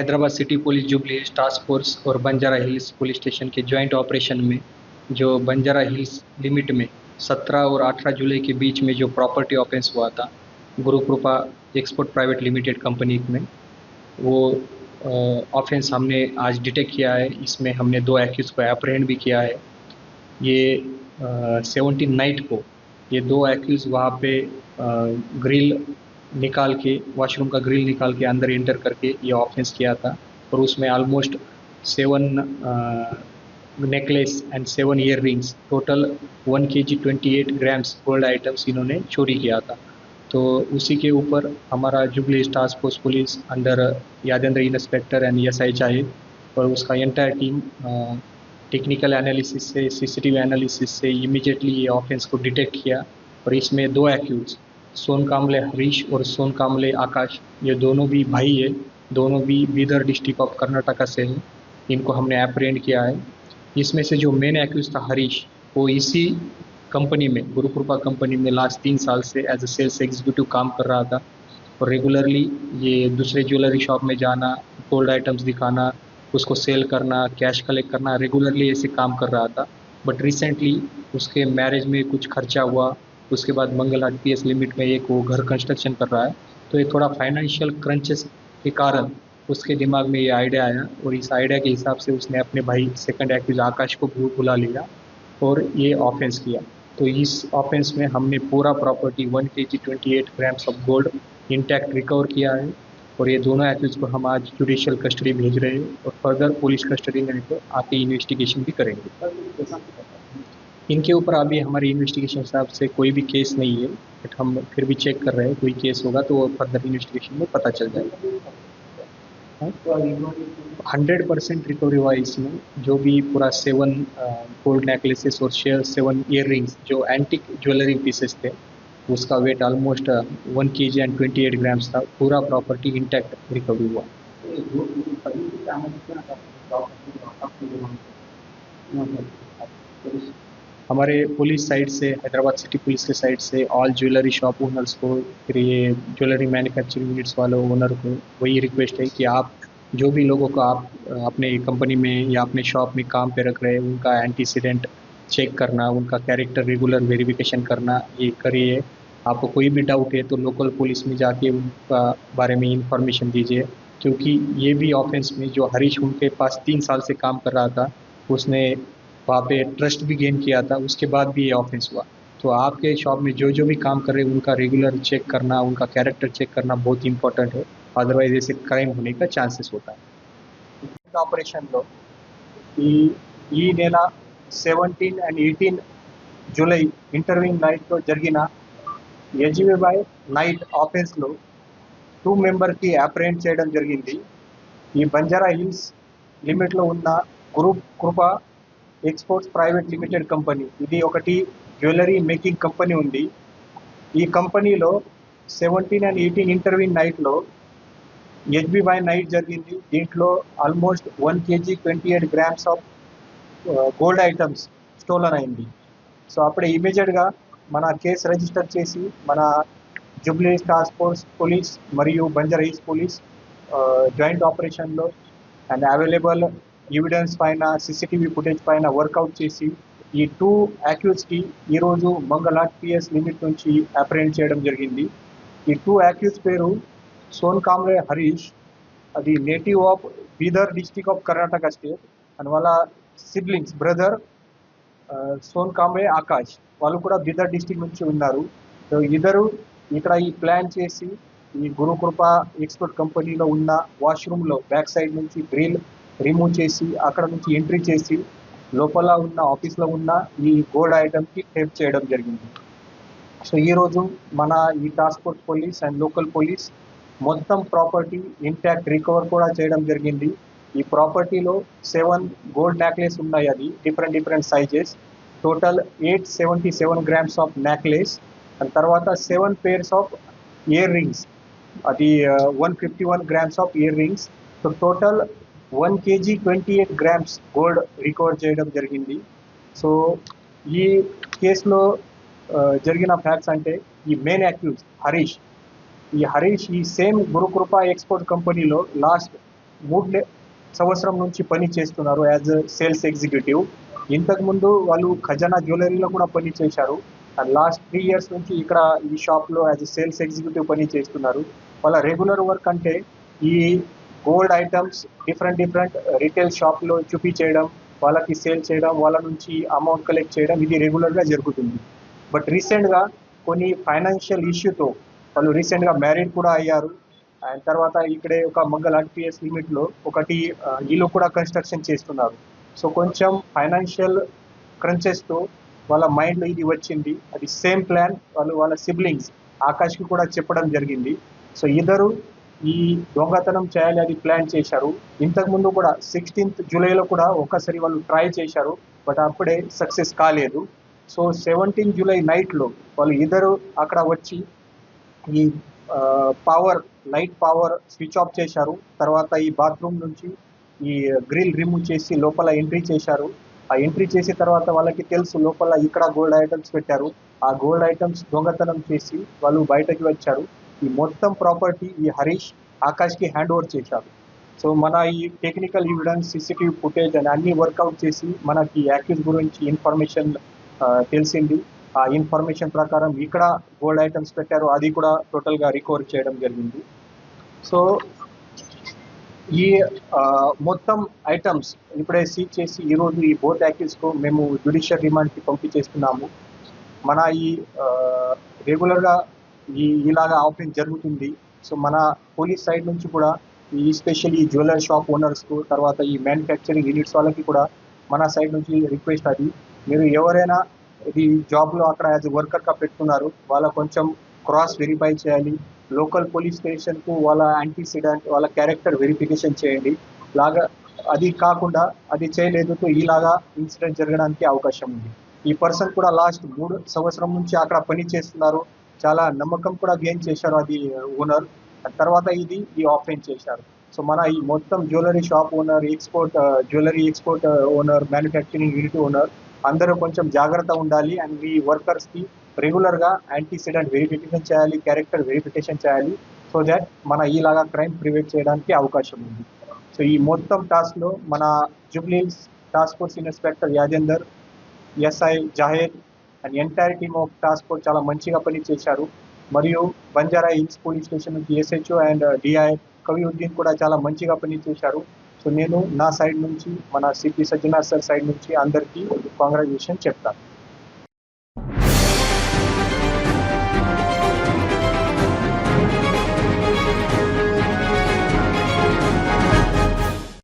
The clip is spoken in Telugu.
Hyderabad city police jubilee hills task force और बंजारा हिल्स पुलिस स्टेशन के जॉइंट ऑपरेशन में जो बंजारा हिल्स लिमिट में 17 और 18 जुलाई के बीच में जो प्रॉपर्टी ऑफेंस हुआ था गुरु कृपा एक्सपोर्ट प्राइवेट लिमिटेड कंपनी में, वो ऑफेंस हमने आज डिटेक्ट किया है। इसमें हमने 2 एक्यूज को एप्रहेंड भी किया है। ये 17 नाइट को ये 2 एक्यूज वहाँ पे ग्रिल निकाल के, वॉशरूम का ग्रिल निकाल के अंदर एंटर करके ये ऑफेंस किया था और उसमें almost 7 necklace and 7 year rings, total 1 kg 28 grams gold items इन्होंने चोरी किया था। तो उसी के ऊपर हमारा Jubilee task force police under Yadendra inspector and SI चाहिए और उसका एंटायर टीम टेक्निकल एनालिसिस से, CCTV एनालिसिस से इमीडिएटली ये ऑफेंस को डिटेक्ट किया और इसमें 2 एक्यूज सोन कामले हरीश और सोन कामले आकाश, ये दोनों भी भाई है, दोनों भी बीदर डिस्ट्रिक्ट ऑफ कर्नाटका से हैं। इनको हमने एप्रहेंड किया है। इसमें से जो मेन एक्यूज था हरीश, वो इसी कंपनी में, गुरु कृपा कंपनी में लास्ट 3 साल से एज ए सेल्स एग्जीक्यूटिव काम कर रहा था और रेगुलरली ये दूसरे ज्वेलरी शॉप में जाना, गोल्ड आइटम्स दिखाना, उसको सेल करना, कैश कलेक्ट करना, रेगुलरली ऐसे काम कर रहा था। बट रिसेंटली उसके मैरिज में कुछ खर्चा हुआ, उसके बाद मंगलहाट PS लिमिट में एक वो घर कंस्ट्रक्शन कर रहा है, तो ये थोड़ा फाइनेंशियल क्रंचेस के कारण उसके दिमाग में ये आइडिया आया और इस आइडिया के हिसाब से उसने अपने भाई सेकंड एक्यूज आकाश को बुला लिया और ये ऑफेंस किया। तो इस ऑफेंस में हमने पूरा property 1 kg 28 grams of gold intact recover किया है और ये दोनों एक्यूज को हम आज जुडिशियल कस्टडी भेज रहे हैं और फर्दर पुलिस कस्टडी में इनको आके इन्वेस्टिगेशन भी करेंगे। इनके ऊपर अभी हमारी इन्वेस्टिगेशन हिसाब से कोई भी केस नहीं है, बट हम फिर भी चेक कर रहे हैं, कोई केस होगा तो वो फर्दर इन्वेस्टिगेशन में पता चल जाएगा। 100% रिकवरी हुआ इसमें, जो भी पूरा 7 गोल्ड नेकलेसेस और 7 ईयर रिंग्स जो एंटिक ज्वेलरी पीसेस थे, उसका weight almost 1 kg and 28 grams था। पूरा प्रॉपर्टी इंटैक्ट रिकवरी हुआ। हमारे पुलिस साइड से, हैदराबाद सिटी पुलिस के साइड से ऑल ज्वेलरी शॉप ओनर्स को, फिर ये ज्वेलरी मैन्युफैक्चरिंग यूनिट्स वालों ओनर को वही रिक्वेस्ट है कि आप जो भी लोगों को आप अपने कंपनी में या अपने शॉप में काम पे रख रहे हैं, उनका एंटीसीडेंट चेक करना, उनका कैरेक्टर रेगुलर वेरिफिकेशन करना, ये करिए। आपको कोई भी डाउट है तो लोकल पुलिस में जाके उनका बारे में इंफॉर्मेशन दीजिए, क्योंकि ये भी ऑफेंस में जो हरीश उनके पास 3 साल से काम कर रहा था, उसने वहाँ पे ट्रस्ट भी गेन किया था, उसके बाद भी ये ऑफेंस हुआ। तो आपके शॉप में जो जो भी काम कर रहे हैं उनका रेगुलर चेक करना, उनका कैरेक्टर चेक करना बहुत इंपॉर्टेंट है, अदरवाइज ऐसे क्राइम होने का चांसेस होता है। ఆపరేషన్లో ఈ నెల 17 and 18 జూలై ఇంటర్వ్యూయింగ్ నైట్లో జరిగిన యజ్బీబాయ్ నైట్ ఆఫెన్స్లో 2 మెంబర్కి అప్రెండ్ చేయడం జరిగింది। ఈ బంజారా హిల్స్ లిమిట్లో ఉన్న గురు కృపా ఎక్స్పోర్ట్స్ ప్రైవేట్ లిమిటెడ్ కంపెనీ, ఇది ఒకటి జ్యువెలరీ మేకింగ్ కంపెనీ ఉంది। ఈ కంపెనీలో 17 and 18 ఇంటర్వ్యూయింగ్ నైట్లో యజ్బీబాయ్ నైట్ జరిగింది। దీంట్లో almost 1 kg 28 grams of gold items stolen అయింది। సో అప్పుడే ఇమీడియట్గా మన కేసు రిజిస్టర్ చేసి మన జూబ్లీ టాస్క్ ఫోర్స్ పోలీస్ మరియు బంజారా హిల్స్ పోలీస్ జాయింట్ ఆపరేషన్లో అండ్ అవైలబుల్ ఎవిడెన్స్ పైన, CCTV ఫుటేజ్ పైన వర్కౌట్ చేసి ఈ 2 అక్యూజ్కి ఈరోజు మంగళహాట్ PS లిమిట్ నుంచి అప్రెండ్ చేయడం జరిగింది। ఈ 2 అక్యూజ్ పేరు सोन कामले हरीश, అది native of Bidar district of Karnataka state, and వాళ్ళ సిబ్లింగ్స్ బ్రదర్ సోన్ కాంబ్లే ఆకాష్, వాళ్ళు కూడా బీదర్ డిస్ట్రిక్ట్ నుంచి ఉన్నారు। సో ఇద్దరు ఇక్కడ ఈ ప్లాన్ చేసి ఈ గురుకృప ఎక్స్పోర్ట్ కంపెనీలో ఉన్న వాష్రూమ్లో బ్యాక్ సైడ్ నుంచి గ్రిల్ రిమూవ్ చేసి అక్కడ నుంచి ఎంట్రీ చేసి లోపల ఉన్న ఆఫీస్లో ఉన్న ఈ గోల్డ్ ఐటమ్కి టేప్ చేయడం జరిగింది। సో ఈరోజు మన ఈ task force police and local police మొత్తం ప్రాపర్టీ ఇంటాక్ట్ రికవర్ కూడా చేయడం జరిగింది। ఈ ప్రాపర్టీలో 7 గోల్డ్ నెక్లెస్ ఉన్నాయి, అది different sizes, total 877 grams of necklace, and తర్వాత 7 పేర్స్ ఆఫ్ ఇయర్ రింగ్స్, అది 151 grams of ear rings. So total 1 kg 28 grams gold recover చేయడం జరిగింది। సో ఈ కేసులో జరిగిన ఫ్యాక్ట్స్ అంటే ఈ మెయిన్ అక్యూజ్ హరీష్, ఈ హరీష్ ఈ సేమ్ గురుకృప ఎక్స్పోర్ట్ కంపెనీలో లాస్ట్ సంవత్సరం నుంచి పని చేస్తున్నారు యాజ్ సేల్స్ ఎగ్జిక్యూటివ్. ఇంతకుముందు వాళ్ళు ఖజానా జ్యువెలరీలో కూడా పని చేశారు. లాస్ట్ 3 years నుంచి ఇక్కడ ఈ షాప్లో యాజ్ సేల్స్ ఎగ్జిక్యూటివ్ పని చేస్తున్నారు. వాళ్ళ రెగ్యులర్ వర్క్ అంటే ఈ గోల్డ్ ఐటమ్స్ డిఫరెంట్ రీటైల్ షాప్లో చూపించేయడం, వాళ్ళకి సేల్ చేయడం, వాళ్ళ నుంచి అమౌంట్ కలెక్ట్ చేయడం, ఇది రెగ్యులర్గా జరుగుతుంది. బట్ రీసెంట్గా కొన్ని ఫైనాన్షియల్ ఇష్యూతో వాళ్ళు రీసెంట్గా మ్యారీడ్ కూడా అయ్యారు. అండ్ తర్వాత ఇక్కడే ఒక మంగళ ఆర్పిఎస్ లిమిట్లో ఒకటి ఇల్లు కూడా కన్స్ట్రక్షన్ చేస్తున్నారు. సో కొంచెం ఫైనాన్షియల్ క్రంచెస్తో వాళ్ళ మైండ్లో ఇది వచ్చింది. అది సేమ్ ప్లాన్ వాళ్ళు వాళ్ళ సిబ్లింగ్స్ ఆకాష్కి కూడా చెప్పడం జరిగింది. సో ఇద్దరు ఈ దొంగతనం చేయాలి అది ప్లాన్ చేశారు. ఇంతకుముందు కూడా 16th జూలైలో కూడా ఒకసారి వాళ్ళు ట్రై చేశారు, బట్ అప్పుడే సక్సెస్ కాలేదు. సో 17 జూలై నైట్లో వాళ్ళు ఇద్దరు అక్కడ వచ్చి ఈ లైట్ పవర్ స్విచ్ ఆఫ్ చేశారు. తర్వాత ఈ బాత్రూమ్ నుంచి ఈ గ్రిల్ రిమూవ్ చేసి లోపల ఎంట్రీ చేశారు. ఆ ఎంట్రీ చేసిన తర్వాత వాళ్ళకి తెలుసు లోపల ఇక్కడ గోల్డ్ ఐటమ్స్ పెట్టారు. ఆ గోల్డ్ ఐటమ్స్ దొంగతనం చేసి వాళ్ళు బయటకి వచ్చారు. ఈ మొత్తం ప్రాపర్టీ ఈ హరీష్ ఆకాష్కి హ్యాండ్ ఓవర్ చేశారు. సో మన ఈ టెక్నికల్ ఎవిడెన్స్ సీసీటీవీ ఫుటేజ్ అని అన్ని వర్కౌట్ చేసి మనకి యాక్యూజ్ గురించి ఇన్ఫర్మేషన్ తెలిసింది. ఆ ఇన్ఫర్మేషన్ ప్రకారం ఇక్కడ గోల్డ్ ఐటమ్స్ పెట్టారు, అది కూడా టోటల్గా రికవర్ చేయడం జరిగింది. సో ఈ మొత్తం ఐటమ్స్ ఇప్పుడే సీజ్ చేసి ఈరోజు ఈ బోత్ యాక్యూజ్కు మేము జ్యుడిషియల్ రిమాండ్కి పంపించేస్తున్నాము. మన ఈ రెగ్యులర్గా ఇలాగా ఆపరేషన్ జరుగుతుంది. సో మన పోలీస్ సైడ్ నుంచి కూడా ఈ స్పెషల్లీ ఈ జ్యువెలరీ షాప్ ఓనర్స్కు, తర్వాత ఈ మ్యానుఫ్యాక్చరింగ్ యూనిట్స్ వాళ్ళకి కూడా మన సైడ్ నుంచి రిక్వెస్ట్, అది మీరు ఎవరైనా ఇది జాబ్లో అక్కడ యాజ్ వర్కర్గా పెట్టుకున్నారు, వాళ్ళ కొంచెం క్రాస్ వెరిఫై చేయాలి. లోకల్ పోలీస్ స్టేషన్కు వాళ్ళ యాంటీసిడెంట్ వాళ్ళ క్యారెక్టర్ వెరిఫికేషన్ చేయండి. అది కాకుండా అది చేయలేదు ఇలాగా ఇన్సిడెంట్ జరగడానికి అవకాశం ఉంది. ఈ పర్సన్ కూడా లాస్ట్ 3 సంవత్సరం నుంచి అక్కడ పని చేస్తున్నారు. చాలా నమ్మకం కూడా గెయిన్ చేశారు అది ఓనర్. తర్వాత ఈ ఆఫెన్స్ చేశారు. సో మన ఈ మొత్తం jewellery shop owner, jewellery export owner, manufacturing unit owner అందరూ కొంచెం జాగ్రత్త ఉండాలి. అండ్ మీ వర్కర్స్కి రెగ్యులర్గా యాంటీసిడెంట్ వెరిఫికేషన్ చేయాలి, క్యారెక్టర్ వెరిఫికేషన్ చేయాలి. సో దాట్ మన ఇలాగా క్రైమ్ ప్రివెంట్ చేయడానికి అవకాశం ఉంది. సో ఈ మొత్తం టాస్క్లో మన Jubilee Hills task force inspector Yajender, SI Zahed and entire team of task force చాలా మంచిగా పని చేశారు. మరియు బంజారా హిల్స్ పోలీస్ స్టేషన్ నుంచి ఎస్హెచ్ఓ అండ్ డిఐ కవియుద్దీన్ కూడా చాలా మంచిగా పని చేశారు. సో నేను నా సైడ్ నుంచి మన సిపి సజ్జనార్ సార్ సైడ్ నుంచి అందరికీ కాంగ్రాచులేషన్ చెప్తాను.